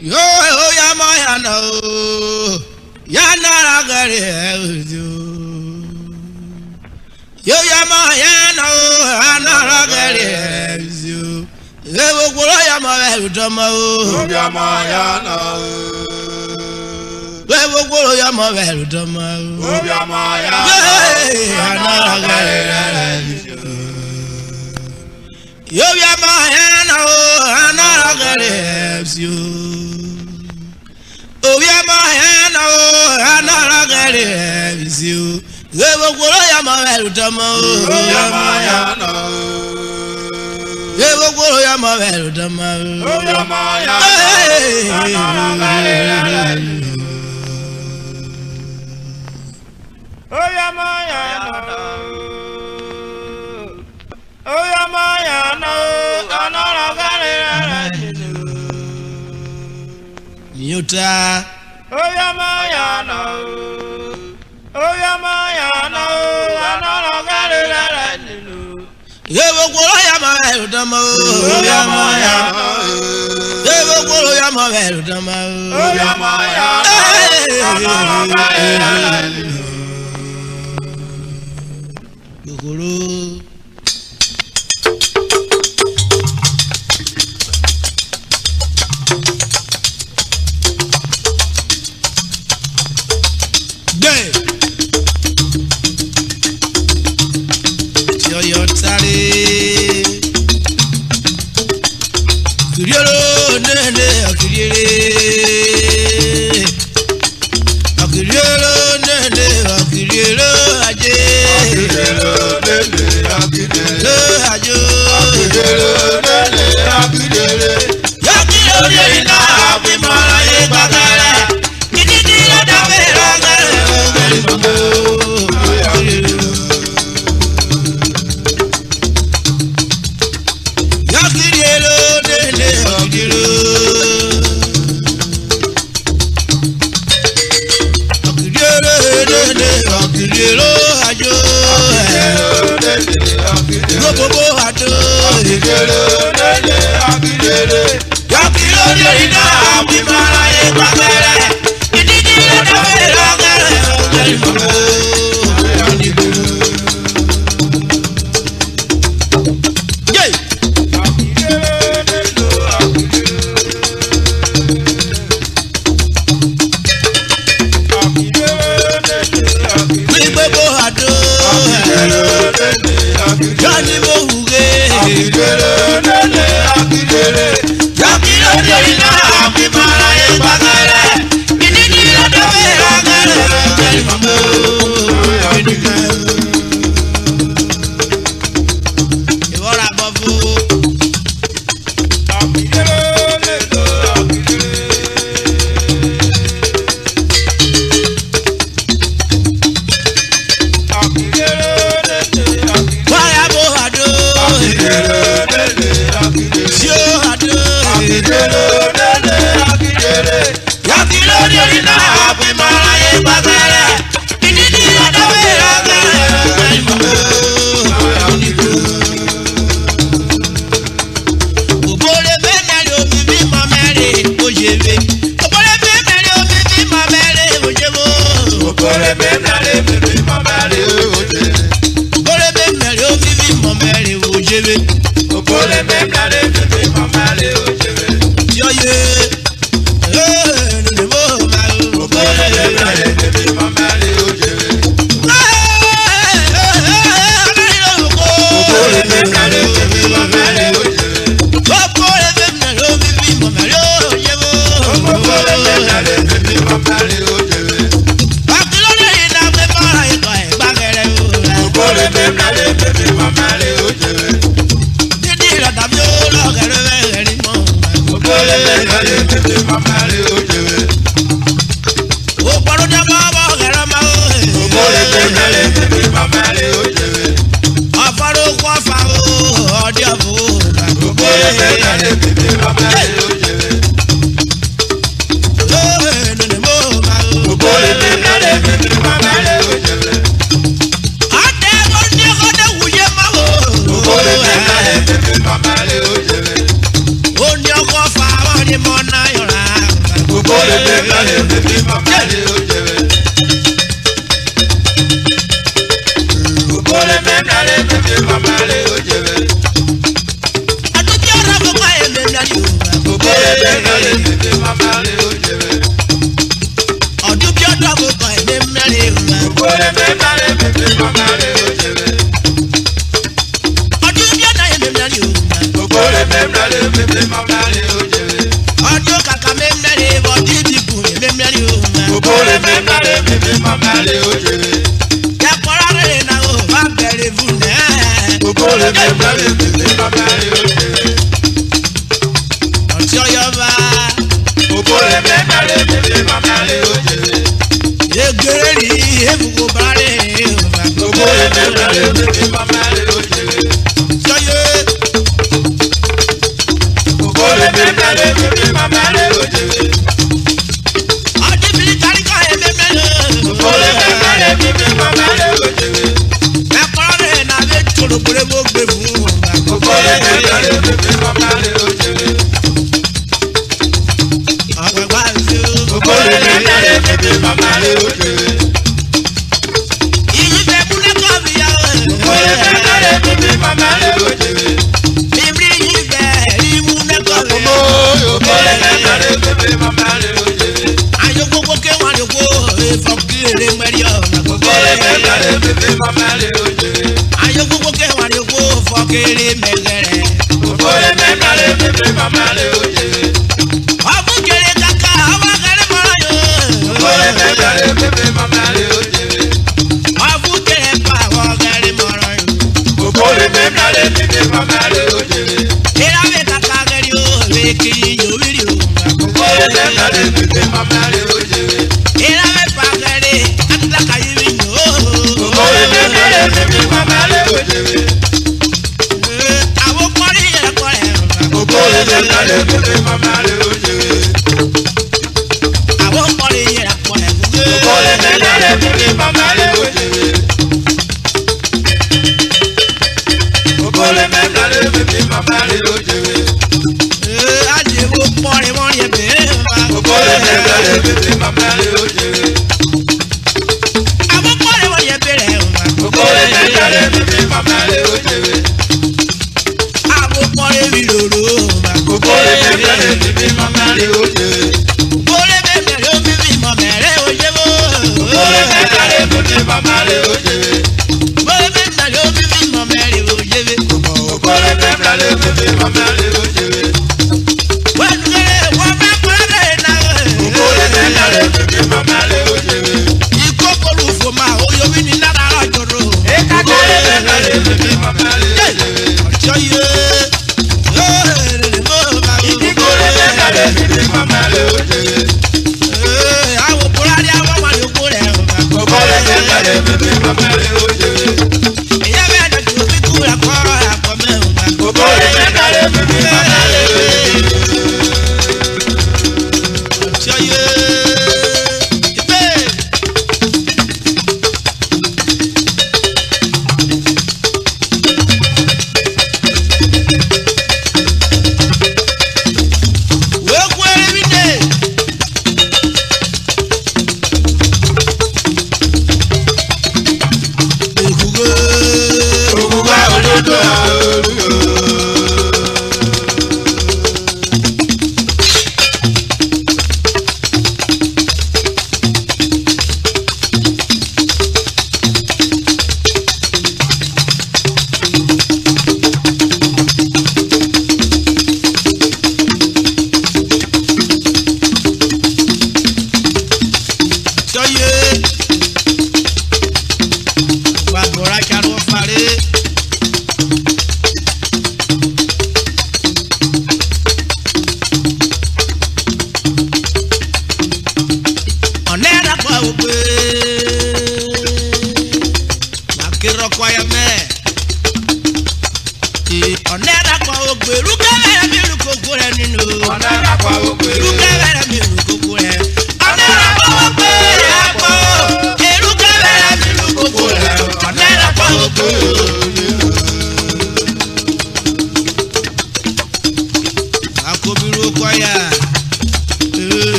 Yo Yamayano Yanaragari Yo Yamayano Yanaragari Levo Yamavel Tomo Yamayano Levo Yamavel Tomo Yamayano Yo Yamayano Yanaragari Oh, Yamayano, Anaragari, you. They will go Yamavel Tomo, Yamayano. They will go Yamavel Tomo, Yamayano. Oh, Yamayano, oh, Yamayano, Anaragari. Yuta, oh Yamayano, oh Yamayano, Anaragari. Yevo Golo Yamavel Tomo, oh Yamayano, Yevo Golo Yamavel Tomo, oh Yamayano, Anaragari. Golo. Yakiro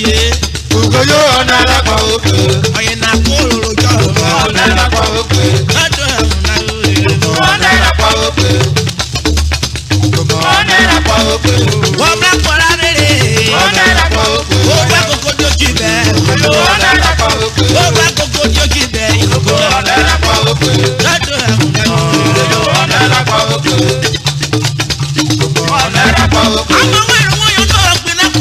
ye. Ugoyo onara kwa oke. Oye na kolo jo. Onara kwa oke. Ado na ye. Onara kwa oke. Onara kwa oke. Wabra kora rere. Onara kwa oke. Oba koko joki be. Onara kwa oke. Oba koko joki be. Onara kwa oke. Ado na ye. Onara kwa oke. Onara kwa oke. Ama wero mo yo no pina ko.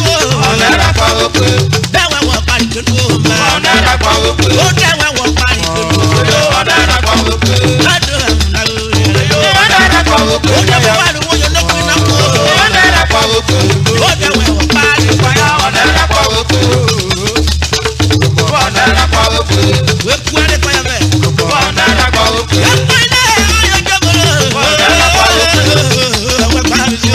Onara kwa oke. Bewa wo pari ko ma. Onara kwa oke. O dewa wo pari ko. Onara kwa oke. Ado na ye. Onara kwa oke. O dewa wo yo no pina ko. Onara kwa oke. O dewa wo pari ko. Onara kwa oke. Onara kwa oke. We kwere ko ya be. Onara kwa oke. Ya ko ile ayo jogoro. Onara kwa oke. We pari jo.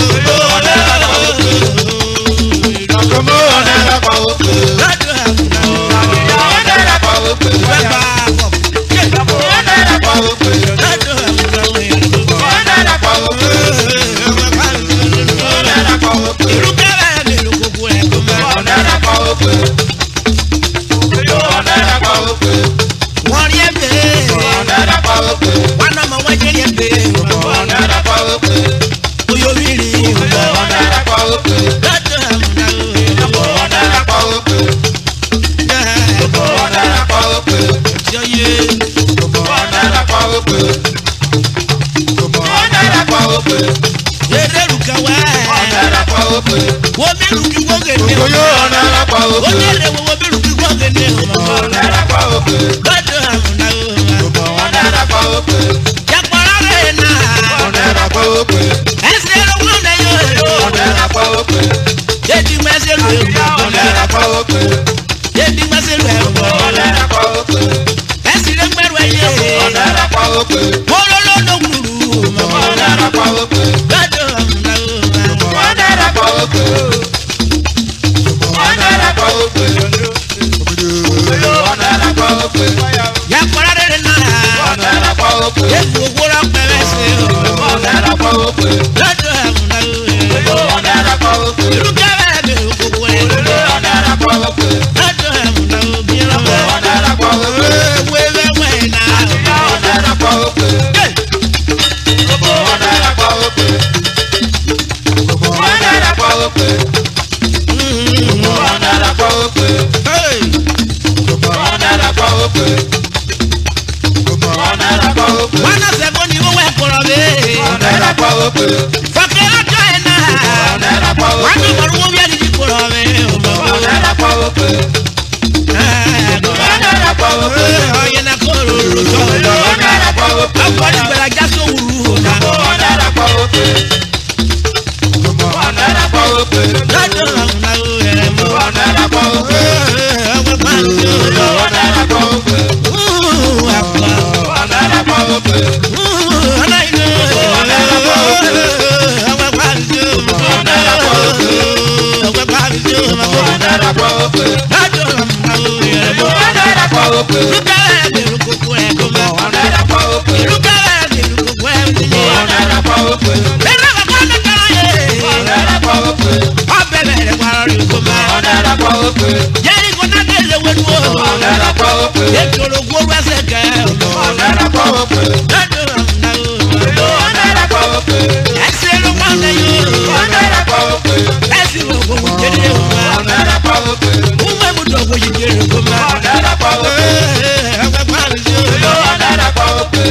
Onara kwa oke. Ado na ye. Onara kwa oke. We ba bo. Onara kwa oke. Ado na ye. Onara kwa oke. Onara kwa oke. Iru kere mi lu kuku e ko ma. Onara kwa oke. Onara kwa oke. Wọ́n rí ẹ̀bẹ̀. Onara kwa oke. Wọ́n náà mọ̀ wọ́n jẹ́ rí ẹ̀bẹ̀. Onara kwa oke. Oyó rírì. Onara kwa oke. Lọ́dọ̀ àmúná òye. Onara kwa oke. Onara kwa oke. Ṣé yé? Onara kwa oke. Onara kwa oke. Eré rùkà wá. Onara kwa oke. Wọ́n bí rùkì wọ́gẹ̀ ní. Oyo onara kwa Ó oke. ní èrè wọ́n bí rùkì wọ́gẹ̀ ní. Onara kwa oke. Lọ́dọ̀ àmúná òye. Onara kwa oke. Yàpọ̀rọ̀ rẹ̀ náà. Onara kwa oke. Ẹsẹ̀ ló wọ́n náà yóò. Onara kwa oke. Èdè mẹ́sẹ̀ ló yẹ. Onara kwa oke. Èdè mẹ́sẹ̀ ló yẹ. Onara kwa oke. Ẹsẹ̀ ló gbẹ̀rù ẹ̀yẹ. Onara kwa oke. Olólò ló kúrú. Onara kwa oke. Lọ́dọ̀ àmúná òye. Onara kwa oke. Onara kwa oke. Onara kwa oke. Yàpọ̀rọ̀ rẹ̀ náà. Onara kwa oke. Èkó wúrọ̀ pẹ̀lẹ́ sí i. Onara kwa oke. Lọ́dọ̀ àmúná òye. Onara kwa oke. Ìlú kẹ́rẹ́ mi ò gbogbo ẹ̀. Onara kwa oke. Lọ́dọ̀ àmúná òbí rẹ̀. Onara kwa oke. Ewé wẹ́wẹ́ náà. Onara kwa oke. Onara kwa oke. Onara kwa oke. Onara kwa oke. Onara kwa oke. Onara kwa oke. Wọ́n náà sẹ́gun ni wọ́n wẹ̀ kọ̀rọ̀ mi. Onara kwa oke. Fọ̀kẹ́ lọ́jọ́ ẹ̀ náà. Onara kwa Wọ́n oke. ní ìmọ̀rún wọ́n bí ẹni tí kọ̀rọ̀ mi. Onara kwa oke. Onara kwa oke. Ọ̀yẹ́ náà kọ̀ lóru jọ. Onara kwa oke. Ọkọ̀ nígbàlá já sówùrú. Onara kwa oke. Onara kwa oke. Lọ́dọ̀ àmúná òye. Onara kwa oke. Ọgbẹ́ pàṣẹ. Onara kwa oke. Àpá. Onara kwa oke. Ọ̀nà ìlú. Ọgbẹ́ pàṣẹ. Onara kwa oke. Ọgbẹ́ pàṣẹ. Onara kwa oke. Lọ́dọ̀ àmúná òye. Onara kwa oke. Lúkẹ́rẹ́ mi ló kókó ẹ̀ kó mọ́. Onara kwa oke. Lúkẹ́rẹ́ mi ló kókó ẹ̀ ń tilé. Onara kwa oke. Bẹ́ẹ̀ni bàbá mi kàn yé. Onara kwa oke. Ọbẹ̀ bẹ̀rẹ̀ wàrà rí kó mọ́. Onara kwa oke. Jẹ́rìí kò náà délé wẹ́nu o. Onara kwa oke. Ètò ológun owó ẹsẹ̀ kẹ́ ẹ̀ lọ. Onara kwa oke. Lọ́dọ̀ àmúná òye. Onara kwa oke. Ẹsẹ̀ ló wọ́n lé yóò. Onara kwa oke. Ẹsẹ̀ ló kó wọ́n jẹ́rìí o. Onara kwa oke. Wọ́n mú ẹ̀múdọ̀ wọ́n yìí jẹ́rìí kó mọ́. Onara kwa oke. Ọgbẹ́ pàṣẹ. Onara kwa oke.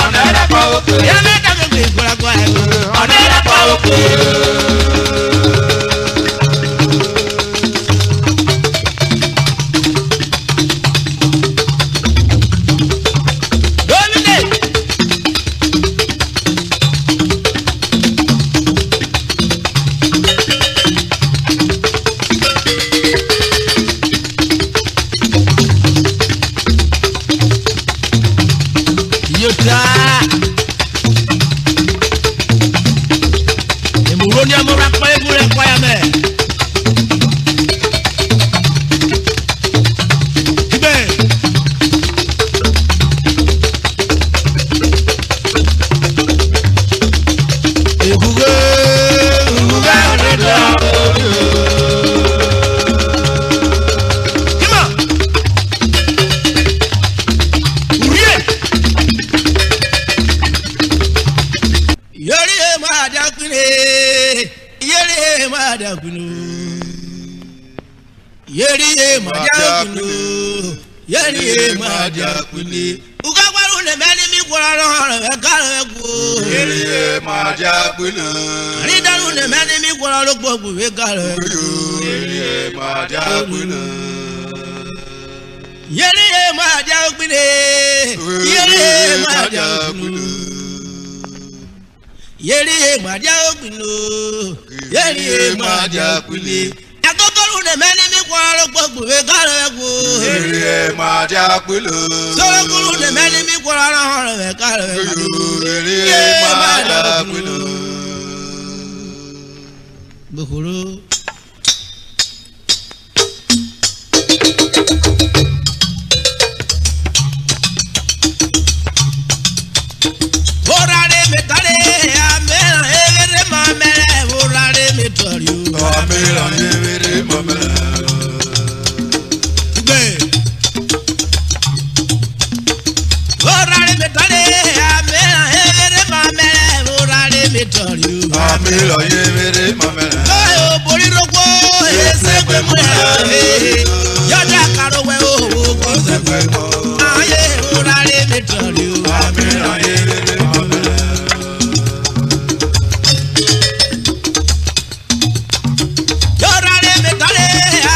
Onara kwa oke. Yẹ́n mẹ́ta mi kò ìkúra kọ́ ẹ̀ lọ. Onara kwa oke. Domine. madakunu. Yeri madakunu. Yeri madakunu. Ukakwaru ne meni mi kwara ekaleku. Yeri madakunu. Ridaru ne meni mi kwara lokpoku ekaleku. Yeri madakunu. Yeri madakunu. Yeri madakunu. Yeri madakunu. Yeri madakunu. Agogoru ne meni mi kwara lokpoku ekaleku. Yeri madakunu. Sorokuru ne meni mi kwara ekaleku. Yeri madakunu. Bukuru. Orare metale amela evere mamele orare metori. Amela evere mamele. Be. Orare metale amela evere mamele orare metori. Amela evere mamele. Ayo bori roko esegbe mo. Yoda karo we o ko segbe mo. Aye orare metori. Amela evere mamele. Yorare metale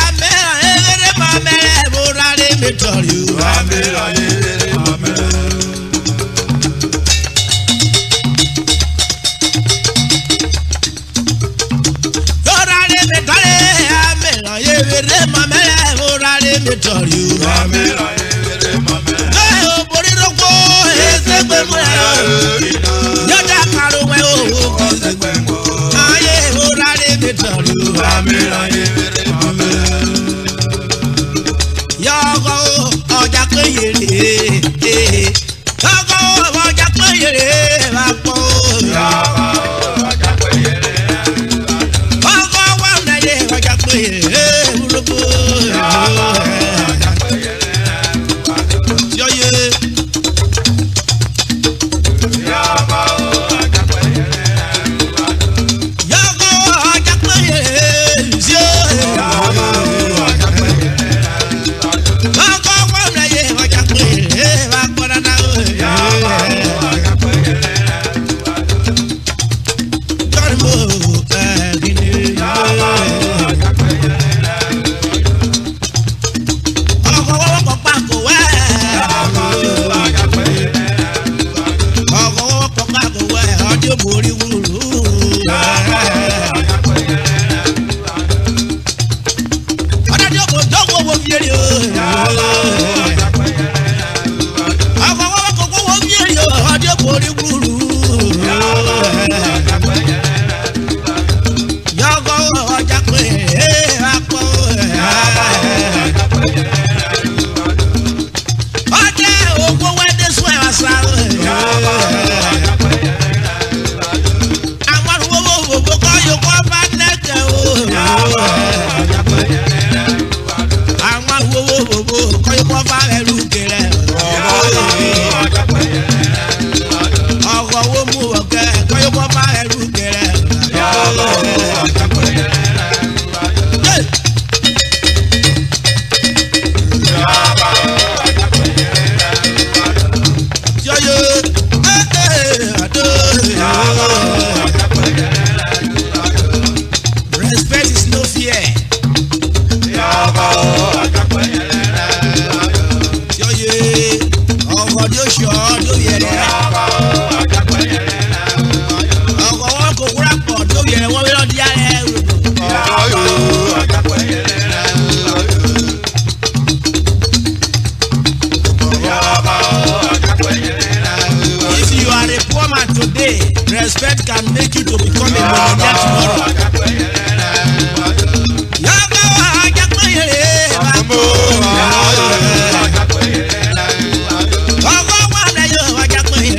amela evere mamele orare metori. Amela evere mamele. Yorare metale amela evere mamele orare metori. Amela evere mamele. Ayo bori roko esegbe mo. Yoda karo we o ko segbe mo. Aye orare metori. Amela evere mamele. Yago ọjà péyèrè. Yago ọjà péyèrè wà pọ̀. Ọkọ̀ wà nàyè ọjà péyèrè wúlòkó. Yọ̀yẹ̀. Yago ọjà péyèrè sí o. Ọkọ̀ wà nàyè ọjà péyèrè wà pọ̀ dáadáa. Jọ́ni mo kẹ́kìnì. Ọkọ̀ wọ́pọ̀ pàkó wẹ́. Ọkọ̀ wọ́pọ̀ pàkó wẹ́ ọdún borí wúlò. Ọ̀dájọ́ kò dọ́gbọ̀ wo fìyèrè o. Ọkọ̀ wọ́pọ̀ kò wo fìyèrè o ọdún borí wúlò. Yọ̀gọ̀ ọjà pé apọ̀. Ọdẹ ògbó wẹ́dẹ́ sún ẹ̀ wá sá. Àwọn owó òbò kọ́ yòókọ́ bá nẹ́kẹ̀ o. Àwọn owó òbò kọ́ yòókọ́ bá ẹrú kẹrẹ. Ọkọ̀ owó mú ọ̀kẹ́ kọ́ yòókọ́ bá ẹrú kẹrẹ. Respect is no fear. Ọkọ̀ tí ó ṣe ọdún yẹrẹ. Ọkọ̀ wọn kò kúrà pọ̀ tó yẹrẹ wọ́n wí lọ́dí ara ẹ̀ rò. If you are a poor man today, respect can make you to become a millionaire tomorrow. Yọ̀gọ̀ ọjà péyèrè wà pọ̀. Ọkọ̀ wà lẹ́yìn ọjà péyèrè.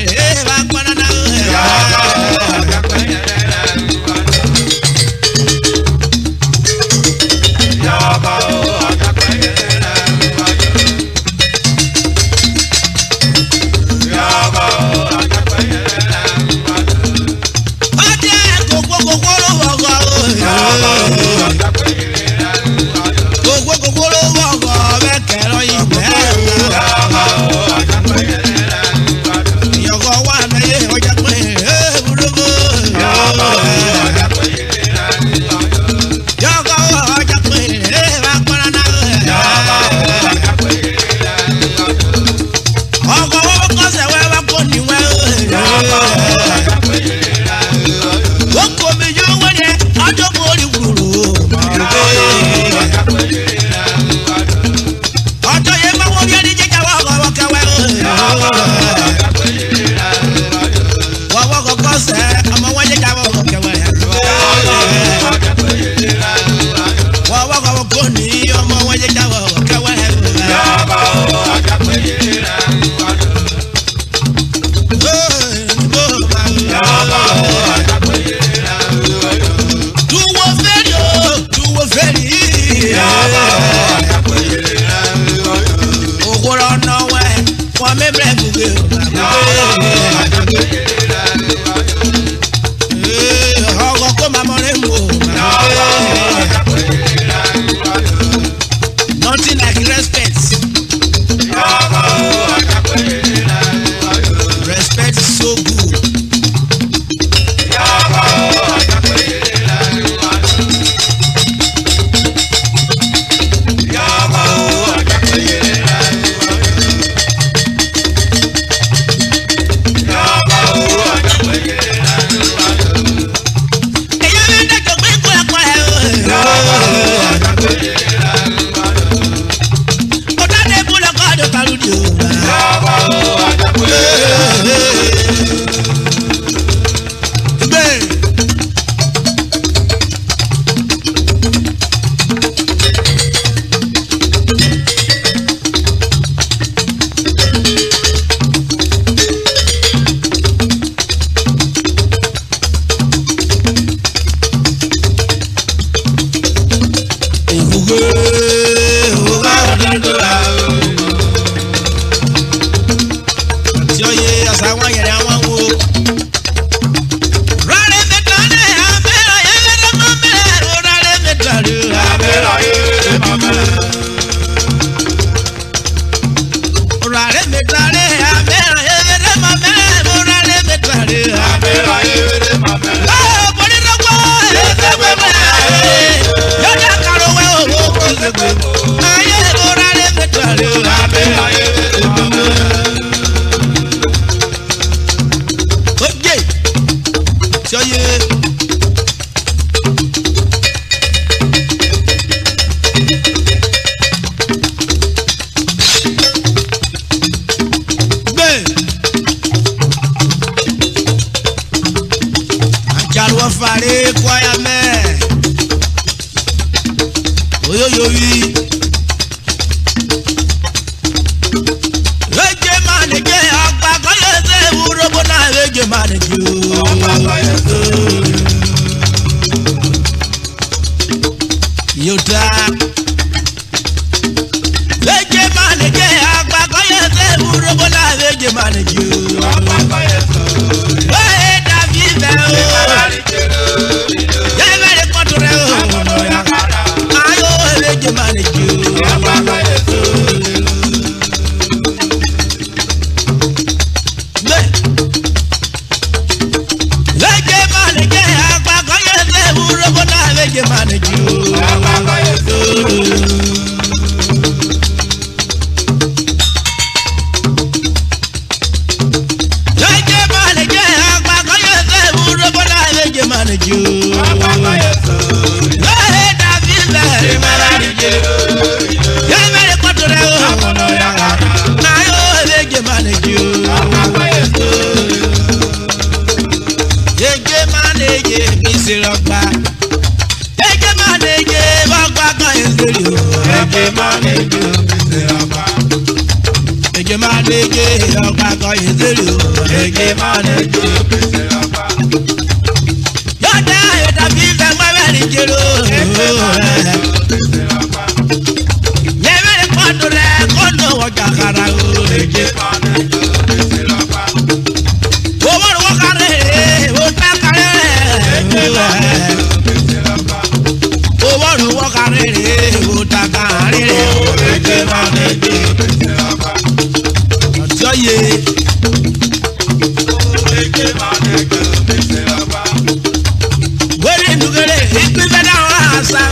oyoyoyi. Eje manege ọgbà kọ́yẹ̀sẹ̀ URHOBO náà eje manege o. Ọgbà kọ́yẹ̀sẹ̀. Yóò eje manege ọgbà kọ́yẹ̀sẹ̀ URHOBO náà eje manege o. Ọgbà kọ́yẹ̀sẹ̀. Wẹ́ẹ̀ dàbí bẹ́ẹ̀ o. Yẹ́bẹ̀rẹ̀ kọ́tù rẹ̀ o. Ayọ̀ eje manege o. Ọgbà kọ́yẹ̀sẹ̀. URHOBO náà eje manege o. Ọgbà kọ́yẹ̀sẹ̀. Eje manege ọgbà kọ́yẹ̀sẹ̀ o. Eje manege ọgbà. Yọ̀dá ìdàbí ìfẹ́ mọ́bẹ̀rẹ̀ jẹ́rọ. Yẹ́bẹ̀rẹ̀ kọ́tù rẹ̀ kọ́nà ọjà kára o. Eje manege ọgbà. Owó rẹ̀ wọ́n kárẹ̀ ó tá kárẹ̀ rẹ̀. Owó rẹ̀ wọ́n kárẹ̀ ó tá kárẹ̀ rẹ̀. Eje manege ọgbà. Ọjọ́ yẹ. Eje manege ọgbà. Wẹ́rẹ́ nùgẹ́rẹ́ ìpínlẹ̀ náà wà sá.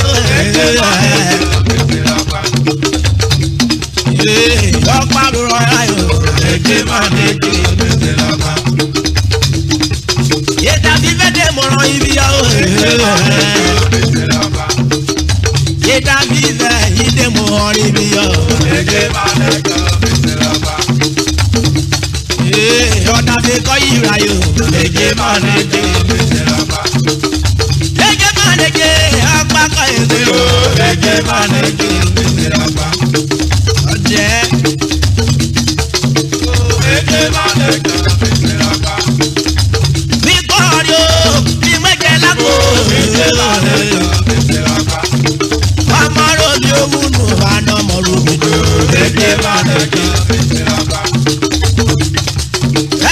Ọ̀pá lọ́rọ̀ ayọ̀. Eje manege ọgbà. Yé dàbí fẹ́dẹ̀ mọ̀ràn ibi yà ó. Yé dàbí fẹ́ ìdè mọ̀ràn ibi yà ó. Eje manege ọgbà. Ọ̀dà fi kọ́ ìrà yó. Eje manege ọgbà. Eje manege ọgbà kọ́yẹ̀sẹ̀ o. Eje manege ọgbà. Ọ̀jẹ̀. Eje manege ọgbà. Mi kọ́ọ̀rì o, mi mẹ́jẹ̀ lágbo. Eje manege ọgbà. Ọmọ rò mi ò wúnú, àná mọ̀ rò mi dò. Eje manege ọgbà.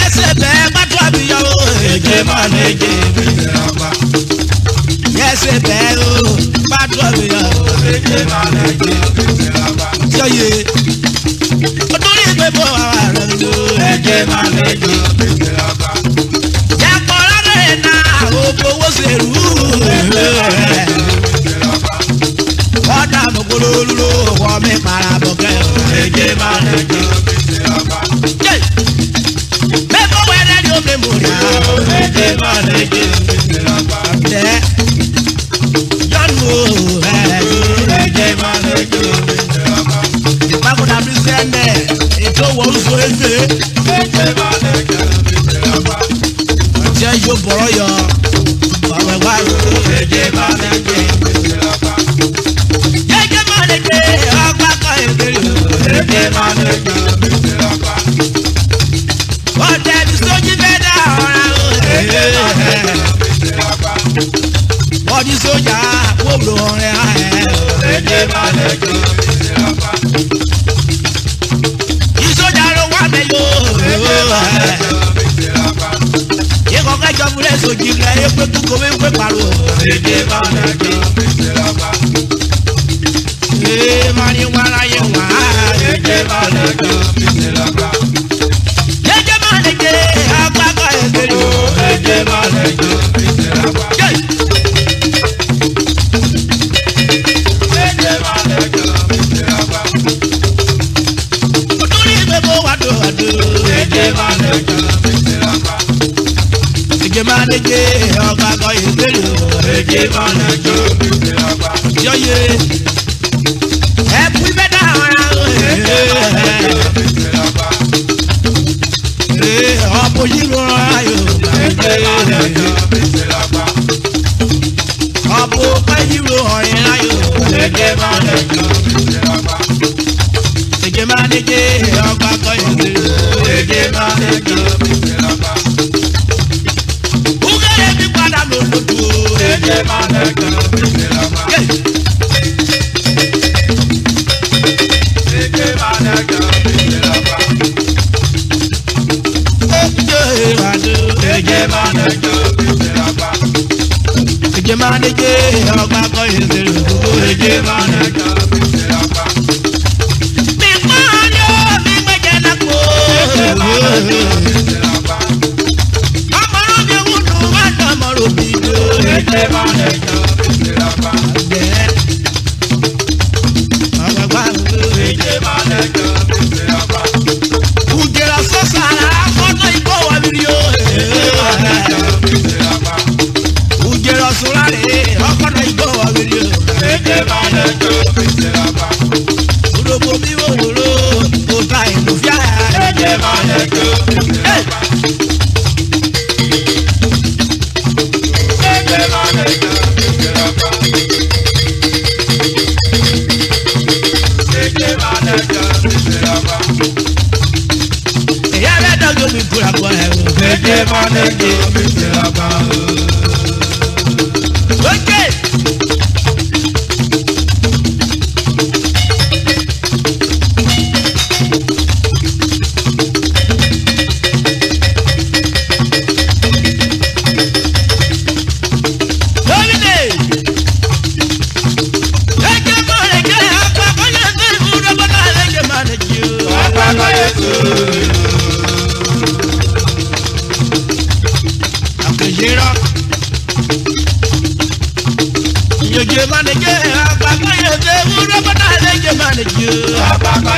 Ẹsẹ̀ bẹ́ẹ̀ bá tó àbíyá o. Eje manege ọgbà. Ẹsẹ̀ bẹ́ẹ̀ o bá tó àbíyá o. Eje manege ọgbà. Sọ́yè olórí ìgbẹ́ bọ̀ wá rẹ̀ lò. Eje manege ọgbà. Yàtọ̀ lọ́dọ̀ yẹn náà o fowó ṣèrú. Ọ̀dà mọ̀kòrò ló wọ́n mi para bọ̀ kẹ́ o. Eje manege ọgbà. Bẹ́ẹ̀ wẹ́rẹ́ ni o fi mú rí a. Eje manege ọgbà. Yọ̀nù o. Eje manege ọgbà. Ìpàkùnà bí sẹ́ndẹ̀ ètò wọ̀ọ́sọ ẹ̀fẹ̀. Eje manege ọgbà. Ọ̀jẹ̀ yóò bọ̀rọ̀ yọ. Ọ̀wẹ̀ wá o. Eje manege ọgbà. Eje manege ọgbà kọ́yẹ̀sẹ̀ o. Eje manege ọgbà. Ọ̀dẹ̀ bí sójú fẹ́ dá ọ̀rá o. Ọdí sójà wòlò ọ̀rẹ́ ayẹ. Eje manege ọgbà. Ìsójà ló wà mẹ́yọ. Yíkọ̀ kẹjọ múlẹ̀ sójì rẹ̀ ẹgbẹ́ kúkọ wípé pariwo. Eje manege ọgbà. Ee mari wàrà yẹ wá. Eje manege ọgbà. Eje manege ọgbà kọ́yẹ̀sẹ̀ o. Eje manege ọgbà. Eje manege ọgbà. Olórí ìgbẹ́ bó wà dó wà dó. Eje manege ọgbà. Eje manege ọgbà kọ́yẹ̀sẹ̀ o. Eje manege ọgbà. Yọ̀yẹ̀ ẹ̀kú ibẹ̀ dá ọ̀rá o. Ọ̀pọ̀ yìí ló rán ayò. Ọ̀pọ̀ pẹ́ yìí ló ọ̀rìn ayò. Ege manager, Ege manager, ọgbà kọ́ ìdè. ege manager, Ugere mi padà lòlòdù. ege manager, ege manager, ege manager, Ege manager, ọgbà kọ́ ìdè. ege manager, Mi pọ́n yóò mi gbẹ́jẹ̀ lápò. Ọmọrún mi wúlò wá lọ́mọrún mi lò. ege manager, Ọgbà ege manager, Ugera sọ́sàrà ọ̀nà ìbò wà lórí o. Ugera sọ́sàrà ọ̀nà ìbò wà lórí o. ege manager, Olóko mi wò wòrò, kò ta ìlú fíà. ege manager, ege manager, ege manager, Ìyá rẹ̀ dọ́gbọ́ mi kúra bọ̀ ẹ̀ wò. ege manager, Oke. Lórílẹ̀. Ege manager, àpapọ̀ yẹn tó ìfúnra bọ́lá ege manager. Àpapọ̀ Jésù, Àpèjìrọ̀. Ege manager, àpapọ̀ yẹn tó ìfúnra bọ́lá ege manager. àpapọ̀